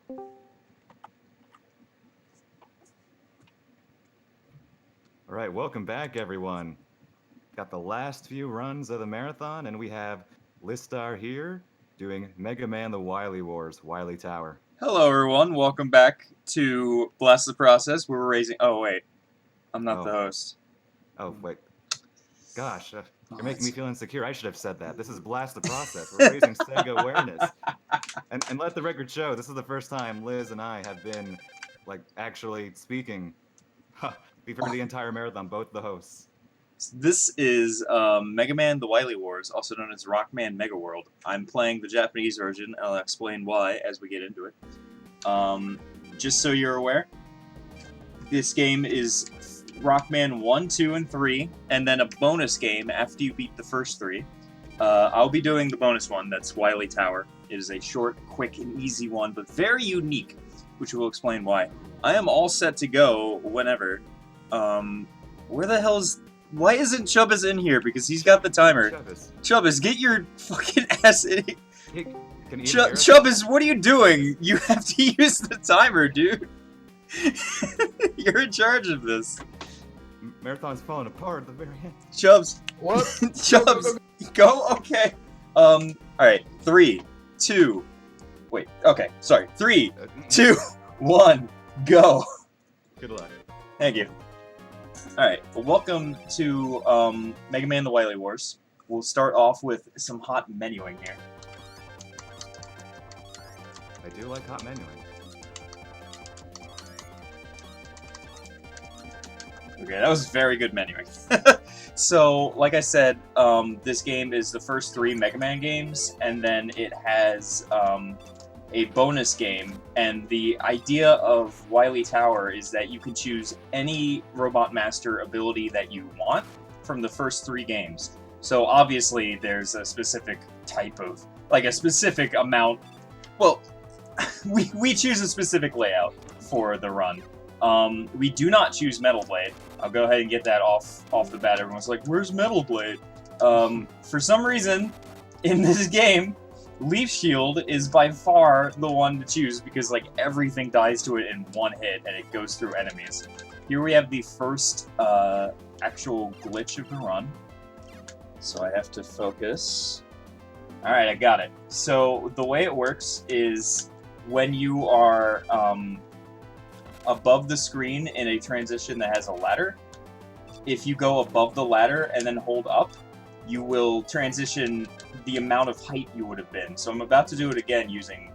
All right, welcome back, everyone. Got the last few runs of the marathon, and we have Lizstar here doing Mega Man the Wily Wars, Wily Tower. Hello, everyone. Welcome back to Blast the Process. We're raising. Oh wait, I'm not the Oh, host. wait. Gosh, you're making it's- me feel insecure. I should have said that. This is Blast the Process. We're raising Sega awareness. And let the record show, this is the first time Liz and I have been, like, actually speaking. We've heard the entire marathon, both the hosts. This is Mega Man: The Wily Wars, also known as Rockman Mega World. I'm playing the Japanese version, and I'll explain why as we get into it. Just so you're aware, this game is Rockman 1, 2, and 3, and then a bonus game after you beat the first 3. I'll be doing the bonus one, that's Wily Tower. It is a short, quick, and easy one, but very unique, which will explain why. I am all set to go whenever. Where the hell's... Why isn't Chubbas in here? Because he's got the timer. Chubbas, get your fucking ass in here. Hey, can you Chubbas, what are you doing? You have to use the timer, dude. You're in charge of this. Marathon's falling apart at the very end. Chubbs. What? Chubbs, go? Okay. Alright. 3, 2... Wait, okay, sorry. 3, 2, 1, go. Good luck. Thank you. Alright, well, welcome to Mega Man: The Wily Wars. We'll start off with some hot menuing here. I do like hot menuing. Okay, that was very good menuing. So, like I said, this game is the first 3 Mega Man games, and then it has a bonus game, and the idea of Wily Tower is that you can choose any Robot Master ability that you want from the first 3 games. So obviously there's a specific type of, like a specific amount, well, we choose a specific layout for the run. We do not choose Metal Blade. I'll go ahead and get that off the bat. Everyone's like, where's Metal Blade? For some reason, in this game, Leaf Shield is by far the one to choose because like everything dies to it in one hit and it goes through enemies. Here we have the first actual glitch of the run. So I have to focus. Alright, I got it. So the way it works is when you are above the screen in a transition that has a ladder, if you go above the ladder and then hold up, you will transition the amount of height you would have been. So I'm about to do it again using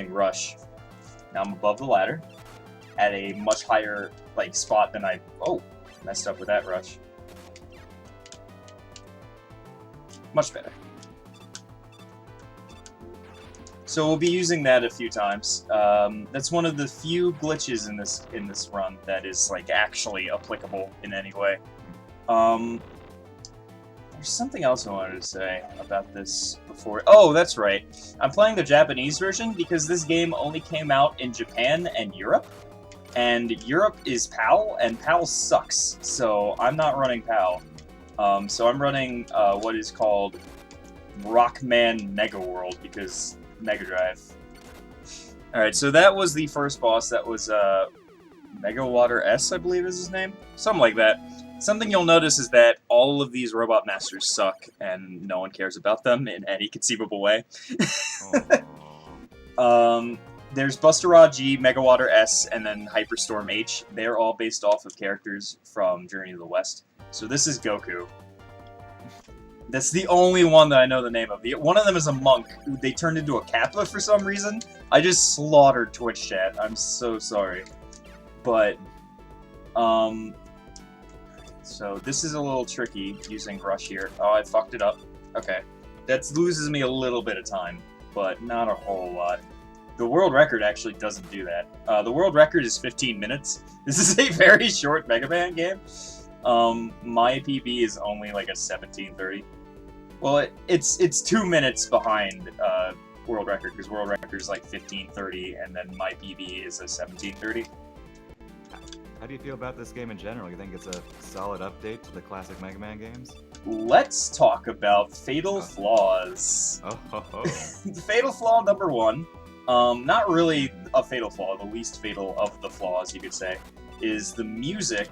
Rush. Now I'm above the ladder at a much higher like spot than I... Oh, messed up with that Rush. Much better. So we'll be using that a few times. That's one of the few glitches in this run that is like actually applicable in any way. There's something else I wanted to say about this before. Oh, that's right. I'm playing the Japanese version because this game only came out in Japan and Europe. And Europe is PAL, and PAL sucks. So I'm not running PAL. So I'm running what is called Rockman Mega World because Mega Drive. Alright, so that was the first boss. That was Mega Water S, I believe is his name. Something like that. Something you'll notice is that all of these Robot Masters suck, and no one cares about them in any conceivable way. There's Buster Rod G, Mega Water S, and then Hyperstorm H. They're all based off of characters from Journey to the West. So this is Goku. That's the only one that I know the name of. One of them is a monk who they turned into a Kappa for some reason. I just slaughtered Twitch chat. I'm so sorry. But, so this is a little tricky using Rush here. Oh, I fucked it up. Okay. That loses me a little bit of time, but not a whole lot. The world record actually doesn't do that. The world record is 15 minutes. This is a very short Mega Man game. My PB is only like a 17:30. Well, it's 2 minutes behind world record, because world record is like 15:30, and then my PB is a 17:30. How do you feel about this game in general? You think it's a solid update to the classic Mega Man games? Let's talk about fatal flaws. Oh, ho, ho. Fatal flaw number 1 Not really a fatal flaw, the least fatal of the flaws, you could say, is the music.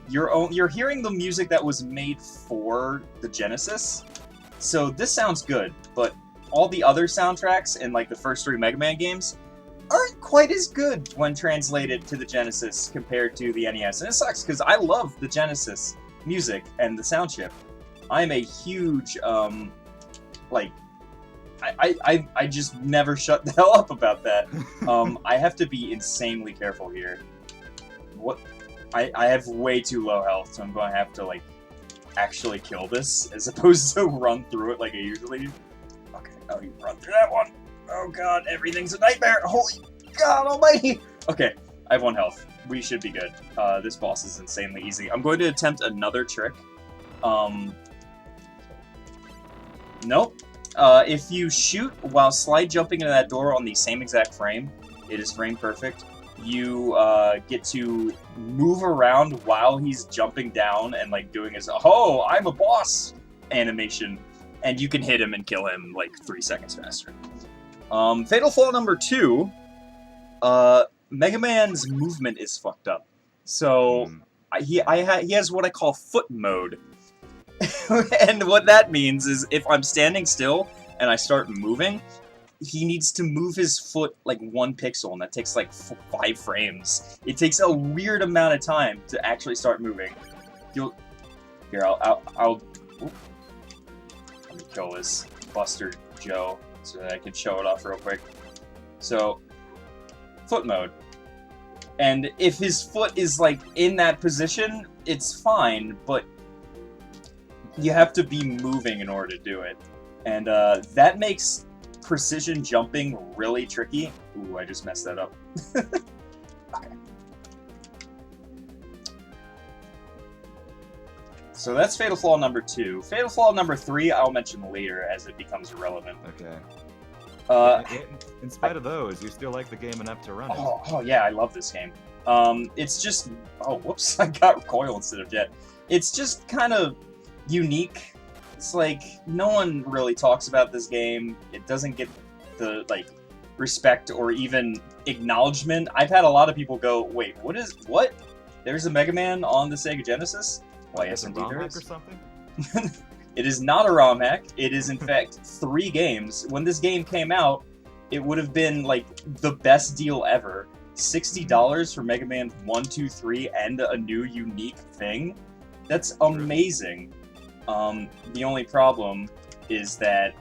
You're hearing the music that was made for the Genesis, so this sounds good, but all the other soundtracks in like the first 3 Mega Man games aren't quite as good when translated to the Genesis compared to the NES, and it sucks because I love the Genesis music and the sound chip. I'm a huge like I just never shut the hell up about that. I have to be insanely careful here. What? I have way too low health, so I'm going to have to like actually kill this as opposed to run through it like I usually do. Okay, oh, you run through that one. Oh god, everything's a nightmare. Holy god almighty. Okay, I have 1 health. We should be good. This boss is insanely easy. I'm going to attempt another trick. Nope. If you shoot while slide jumping into that door on the same exact frame, it is frame perfect. You get to move around while he's jumping down and like doing his "Oh, I'm a boss" animation, and you can hit him and kill him like 3 seconds faster. Fatal flaw number 2. Mega Man's movement is fucked up. So he has what I call foot mode. And what that means is if I'm standing still and I start moving, he needs to move his foot like 1 pixel, and that takes like 5 frames. It takes a weird amount of time to actually start moving. Here, I'll let me kill this Buster Joe so that I can show it off real quick. So, foot mode. And if his foot is like in that position, it's fine, but you have to be moving in order to do it. And that makes precision jumping really tricky. Ooh, I just messed that up. Okay. So that's fatal flaw number 2. Fatal flaw number 3 I'll mention later as it becomes irrelevant. Okay. In spite of those, you still like the game enough to run it. Oh yeah, I love this game. It's just... Oh, whoops, I got recoil instead of jet. It's just kind of unique. It's like, no one really talks about this game. It doesn't get the, like, respect or even acknowledgement. I've had a lot of people go, wait, what? There's a Mega Man on the Sega Genesis? Well, yes, indeed there is. Or something? It is not a ROM hack. It is, in fact, 3 games. When this game came out, it would have been, like, the best deal ever. $60 for Mega Man 1, 2, 3, and a new unique thing? That's amazing. The only problem is that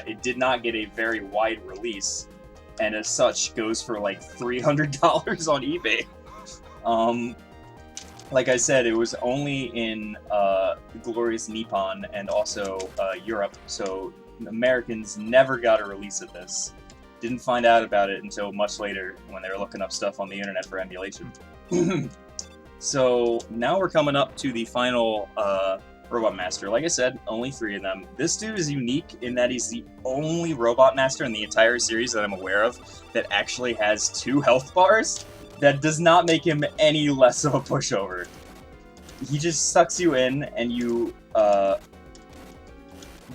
it did not get a very wide release, and as such goes for like $300 on eBay. Like I said, it was only in Glorious Nippon and also Europe, so Americans never got a release of this. Didn't find out about it until much later when they were looking up stuff on the internet for emulation. So now we're coming up to the final Robot Master. Like I said, only 3 of them. This dude is unique in that he's the only Robot Master in the entire series that I'm aware of that actually has 2 health bars. That does not make him any less of a pushover. He just sucks you in and you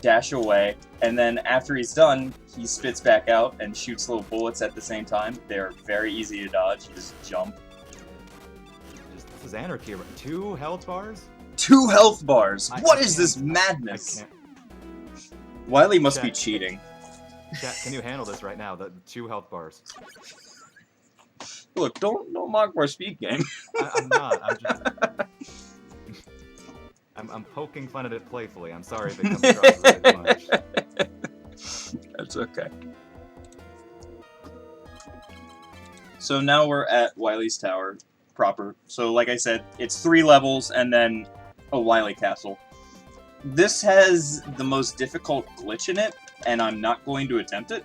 dash away, and then after he's done, he spits back out and shoots little bullets at the same time. They're very easy to dodge. You just jump. This is anarchy. 2 health bars? 2 health bars! What is this madness? Wily must be cheating. Chat, can you handle this right now? The 2 health bars. Look, don't mock my speed game. I'm not. I'm just... I'm poking fun at it playfully. I'm sorry if it comes across really much. That's okay. So now we're at Wily's Tower proper. So like I said, it's 3 levels and then a Wily Castle. This has the most difficult glitch in it, and I'm not going to attempt it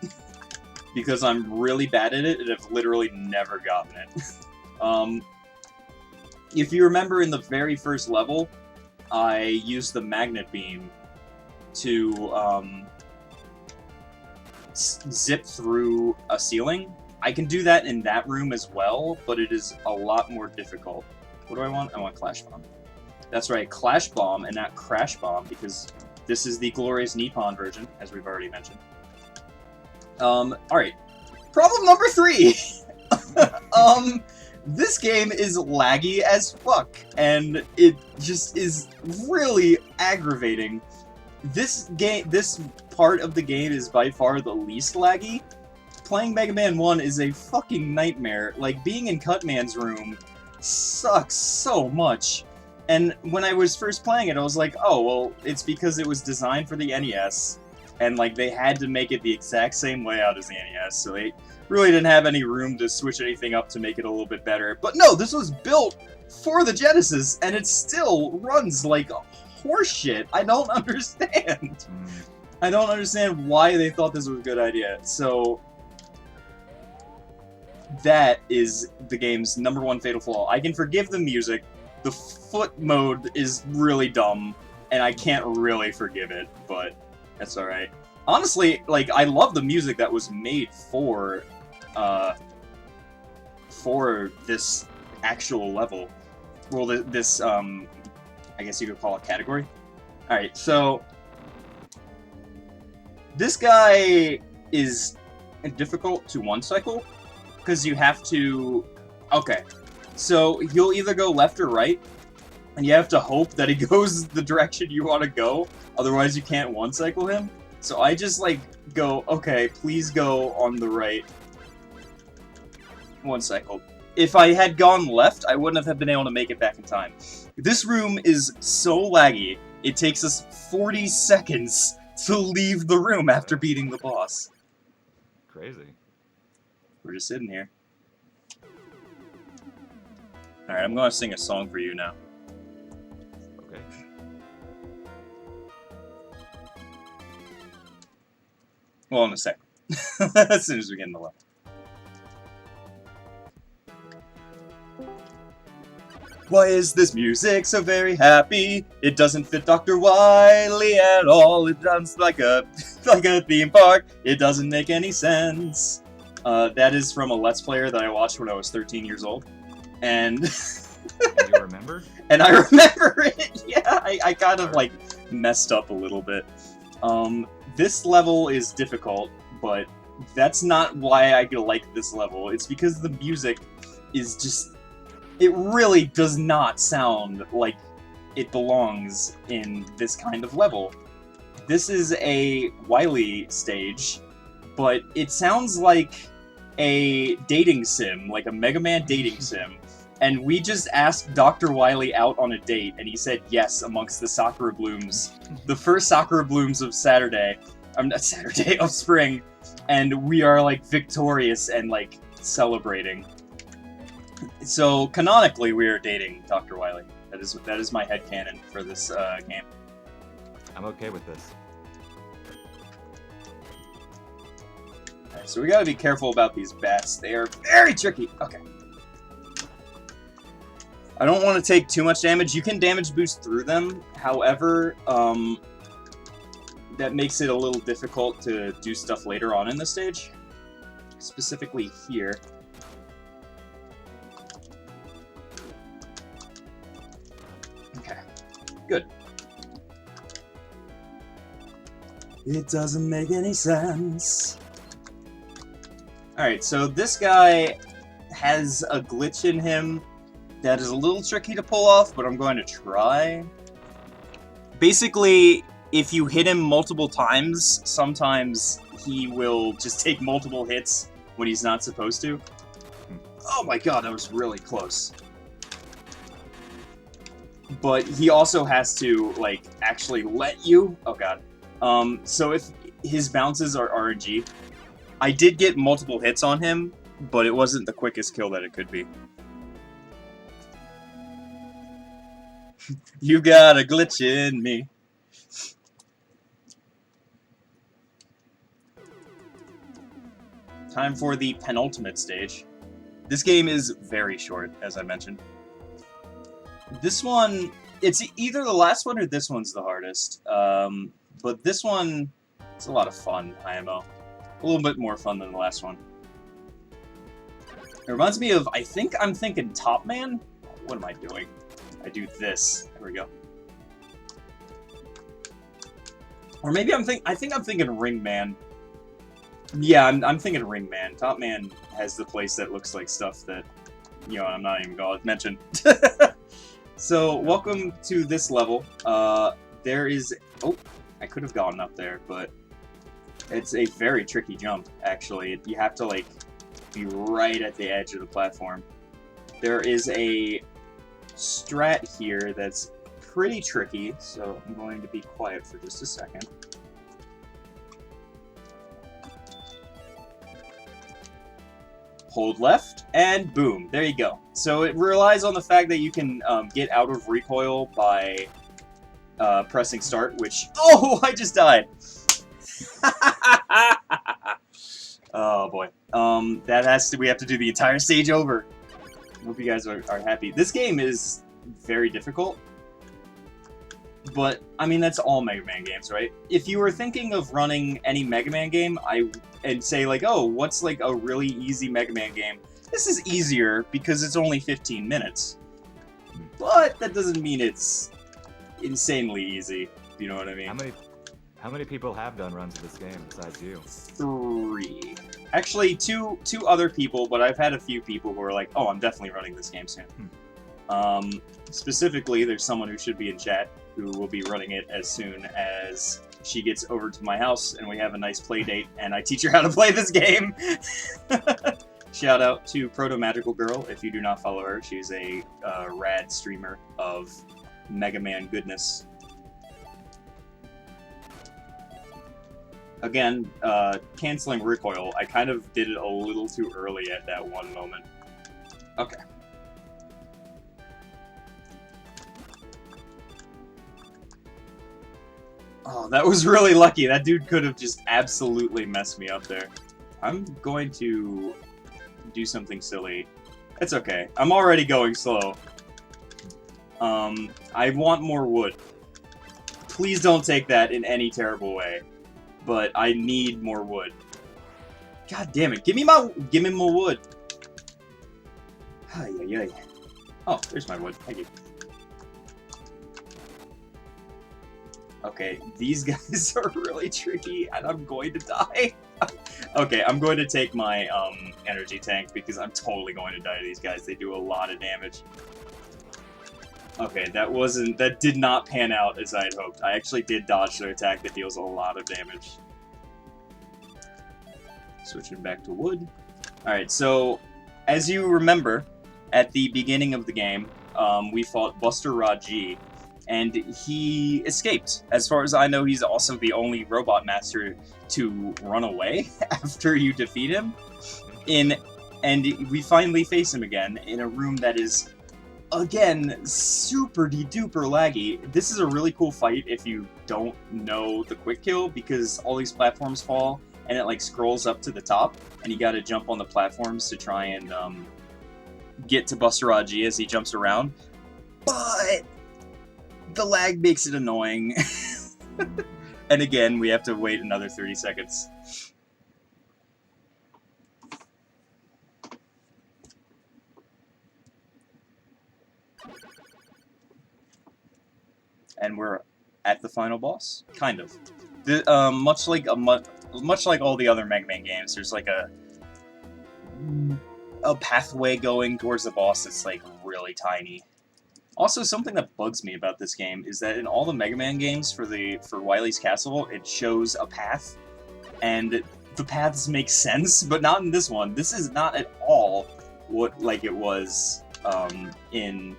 because I'm really bad at it and have literally never gotten it. If you remember in the very first level, I used the magnet beam to zip through a ceiling. I can do that in that room as well, but it is a lot more difficult. What do I want? I want Clash Bomb. That's right, Clash Bomb and not Crash Bomb, because this is the Glorious Nippon version, as we've already mentioned. Alright. Problem number 3. This game is laggy as fuck, and it just is really aggravating. This part of the game is by far the least laggy. Playing Mega Man 1 is a fucking nightmare. Like, being in Cutman's room sucks so much. And when I was first playing it, I was like, oh, well, it's because it was designed for the NES, and, like, they had to make it the exact same layout as the NES, so they really didn't have any room to switch anything up to make it a little bit better. But no, this was built for the Genesis, and it still runs like horseshit. I don't understand. I don't understand why they thought this was a good idea. So that is the game's #1 fatal flaw. I can forgive the music. The foot mode is really dumb, and I can't really forgive it, but that's alright. Honestly, like, I love the music that was made for this actual level. Well, this, I guess you could call it category. Alright, so this guy is difficult to one-cycle, because you have to... Okay, so you'll either go left or right, and you have to hope that he goes the direction you want to go, otherwise you can't one-cycle him. So I just, like, go, okay, please go on the right. One-cycle. If I had gone left, I wouldn't have been able to make it back in time. This room is so laggy, it takes us 40 seconds to leave the room after beating the boss. Crazy. We're just sitting here. Alright, I'm gonna sing a song for you now. Okay. Well, in a second. As soon as we get in the level. Why is this music so very happy? It doesn't fit Dr. Wily at all. It sounds like a theme park. It doesn't make any sense. That is from a Let's Player that I watched when I was 13 years old. And... And you remember? And I remember it! Yeah, I kind of, like, messed up a little bit. This level is difficult, but that's not why I like this level. It's because the music is just... It really does not sound like it belongs in this kind of level. This is a Wily stage, but it sounds like a dating sim, like a Mega Man dating sim. And we just asked Dr. Wily out on a date, and he said yes amongst the Sakura Blooms. The first Sakura Blooms of of spring. And we are, like, victorious and, like, celebrating. So, canonically, we are dating Dr. Wily. That is my headcanon for this game. I'm okay with this. Alright, so we gotta be careful about these bats. They are very tricky. Okay. I don't want to take too much damage. You can damage boost through them. However, that makes it a little difficult to do stuff later on in the stage. Specifically here. Okay. Good. It doesn't make any sense. Alright, so this guy has a glitch in him that is a little tricky to pull off, but I'm going to try. Basically, if you hit him multiple times, sometimes he will just take multiple hits when he's not supposed to. Oh my god, that was really close. But he also has to, like, actually let you... Oh god. So if his bounces are RNG, I did get multiple hits on him, but it wasn't the quickest kill that it could be. You got a glitch in me. Time for the penultimate stage. This game is very short, as I mentioned. This one, it's either the last one or this one's the hardest. But this one, it's a lot of fun, IMO. A little bit more fun than the last one. It reminds me of, I think I'm thinking Top Man? What am I doing? I do this. There we go. Or maybe I think I'm thinking Ring Man. Yeah, I'm thinking Ring Man. Top Man has the place that looks like stuff that, you know, I'm not even going to mention. So, welcome to this level. There is... Oh, I could have gone up there, but it's a very tricky jump, actually. You have to, like, be right at the edge of the platform. There is a strat here that's pretty tricky, so I'm going to be quiet for just a second. Hold left, and boom, there you go. So it relies on the fact that you can get out of recoil by pressing start, which... Oh, I just died! Oh boy. That has to... We have to do the entire stage over. Hope you guys are happy. This game is very difficult. But, I mean, that's all Mega Man games, right? If you were thinking of running any Mega Man game, and say, like, oh, what's, like, a really easy Mega Man game? This is easier because it's only 15 minutes. But that doesn't mean it's insanely easy, if you know what I mean. How many people have done runs of this game besides you? 3. Actually, two other people, but I've had a few people who are like, oh, I'm definitely running this game soon. Specifically, there's someone who should be in chat who will be running it as soon as she gets over to my house and we have a nice play date and I teach her how to play this game. Shout out to Proto Magical Girl. If you do not follow her, she's a rad streamer of Mega Man goodness. Again, canceling recoil, I kind of did it a little too early at that one moment. Okay. Oh, that was really lucky. That dude could have just absolutely messed me up there. I'm going to do something silly. It's okay. I'm already going slow. I want more wood. Please don't take that in any terrible way. But I need more wood. God damn it. Give me more wood. Ay, ay, ay. Oh, there's my wood. Thank you. Okay, these guys are really tricky, and I'm going to die. Okay, I'm going to take my energy tank, because I'm totally going to die to these guys. They do a lot of damage. Okay, that did not pan out as I had hoped. I actually did dodge their attack that deals a lot of damage. Switching back to wood. Alright, so, as you remember, at the beginning of the game, we fought Buster Raji, and he escaped. As far as I know, he's also the only Robot Master to run away after you defeat him. And we finally face him again in a room that is, again, super-de-duper laggy. This is a really cool fight if you don't know the quick kill, because all these platforms fall, and it like scrolls up to the top, and you gotta jump on the platforms to try and get to Buster Raji as he jumps around. But the lag makes it annoying. And again, we have to wait another 30 seconds. And we're at the final boss, kind of. Much like all the other Mega Man games, there's like a pathway going towards the boss that's like really tiny. Also, something that bugs me about this game is that in all the Mega Man games for Wily's Castle, it shows a path, and the paths make sense, but not in this one. This is not at all what like it was in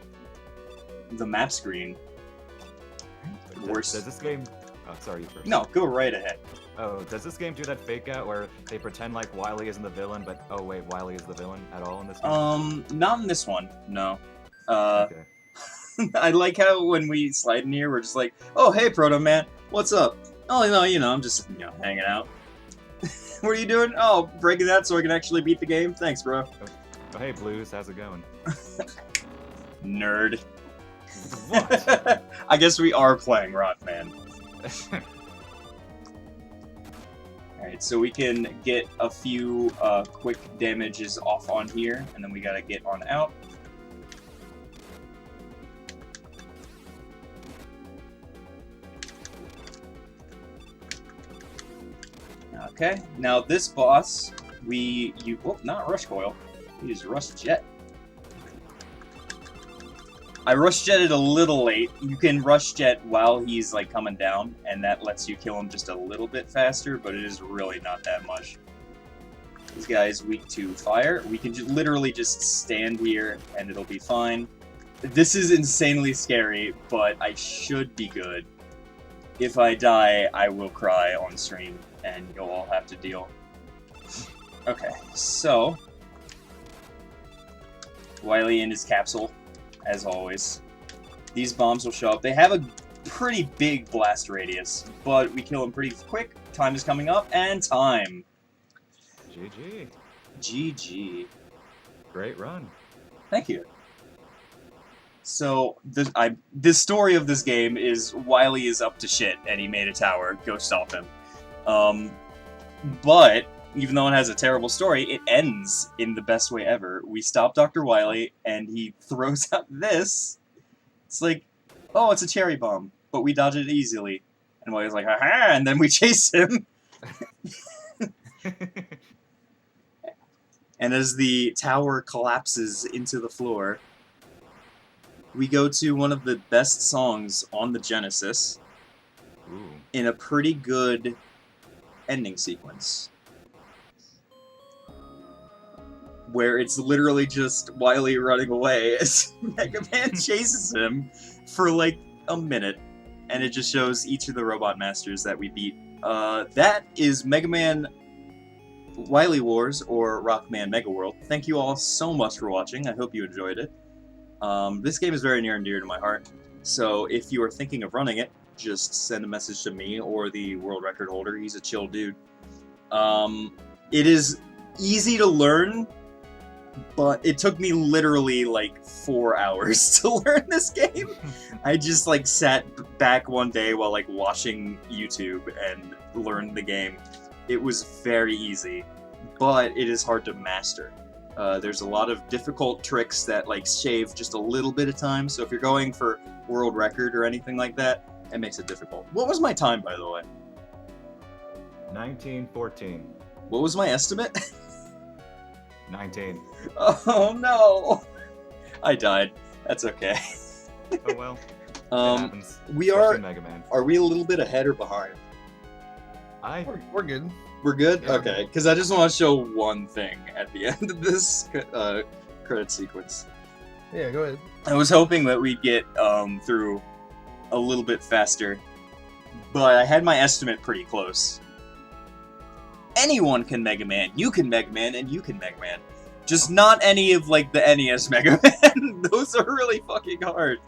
the map screen. Does this game... Oh, sorry, you first. No, go right ahead. Oh, does this game do that fake out where they pretend like Wily isn't the villain, but oh wait, Wily is the villain at all in this game? Not in this one, no. Okay. I like how when we slide in here, we're just like, oh, hey, Proto Man, what's up? Oh, no, you know, I'm just, you know, hanging out. What are you doing? Oh, breaking that so I can actually beat the game? Thanks, bro. Oh, hey, Blues, how's it going? Nerd. What? I guess we are playing Rockman. Alright, so we can get a few quick damages off on here, and then we gotta get on out. Okay, now this boss, not Rush Coil, we use Rush Jet. I Rush Jetted a little late. You can Rush Jet while he's like coming down, and that lets you kill him just a little bit faster, but it is really not that much. This guy is weak to fire. We can literally just stand here, and it'll be fine. This is insanely scary, but I should be good. If I die, I will cry on stream, and you'll all have to deal. Okay, so... Wily in his capsule, as always. These bombs will show up. They have a pretty big blast radius, but we kill them pretty quick. Time is coming up, and time. GG. GG. Great run. Thank you. So, the story of this game is Wily is up to shit, and he made a tower. Go stop him. But, even though it has a terrible story, it ends in the best way ever. We stop Dr. Wily, and he throws out this. It's like, oh, it's a cherry bomb, but we dodge it easily. And Wily's like, haha, and then we chase him. And as the tower collapses into the floor, we go to one of the best songs on the Genesis. Ooh. In a pretty good ending sequence. Where it's literally just Wily running away as Mega Man chases him for like a minute. And it just shows each of the Robot Masters that we beat. That is Mega Man Wily Wars, or Rockman Mega World. Thank you all so much for watching. I hope you enjoyed it. This game is very near and dear to my heart, so if you are thinking of running it, just send a message to me or the world record holder. He's a chill dude. It is easy to learn, but it took me literally like 4 hours to learn this game. I just like sat back one day while like watching YouTube and learned the game. It was very easy, but it is hard to master. There's a lot of difficult tricks that like shave just a little bit of time, so if you're going for world record or anything like that, it makes it difficult. What was my time, by the way? 1914. What was my estimate? 19. Oh no! I died. That's okay. Oh well. Um, It happens. we Especially are- in Mega Man. Are we a little bit ahead or behind? We're good. We're good? Yeah. Okay, because I just want to show one thing at the end of this credit sequence. Yeah, go ahead. I was hoping that we'd get through a little bit faster, but I had my estimate pretty close. Anyone can Mega Man, you can Mega Man, and you can Mega Man. Just not any of, like, the NES Mega Man. Those are really fucking hard.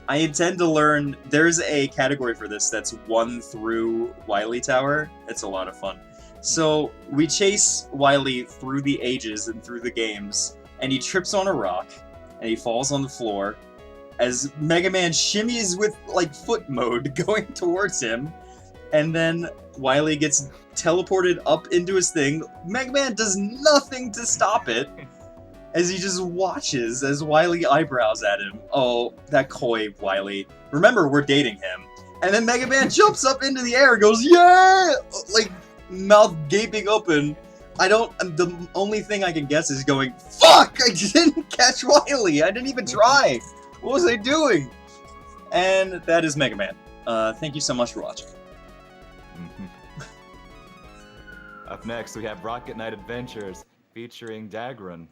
I intend to learn... There's a category for this that's 1 through Wily Tower. It's a lot of fun. So, we chase Wily through the ages and through the games, and he trips on a rock, and he falls on the floor, as Mega Man shimmies with, like, foot mode going towards him, and then Wily gets teleported up into his thing. Mega Man does nothing to stop it, as he just watches as Wily eyebrows at him. Oh, that coy Wily. Remember, we're dating him. And then Mega Man jumps up into the air and goes, yeah! Like, mouth gaping open. The only thing I can guess is going, fuck! I didn't catch Wily! I didn't even try! What was I doing? And that is Mega Man. Thank you so much for watching. Up next, we have Rocket Knight Adventures featuring Dagron.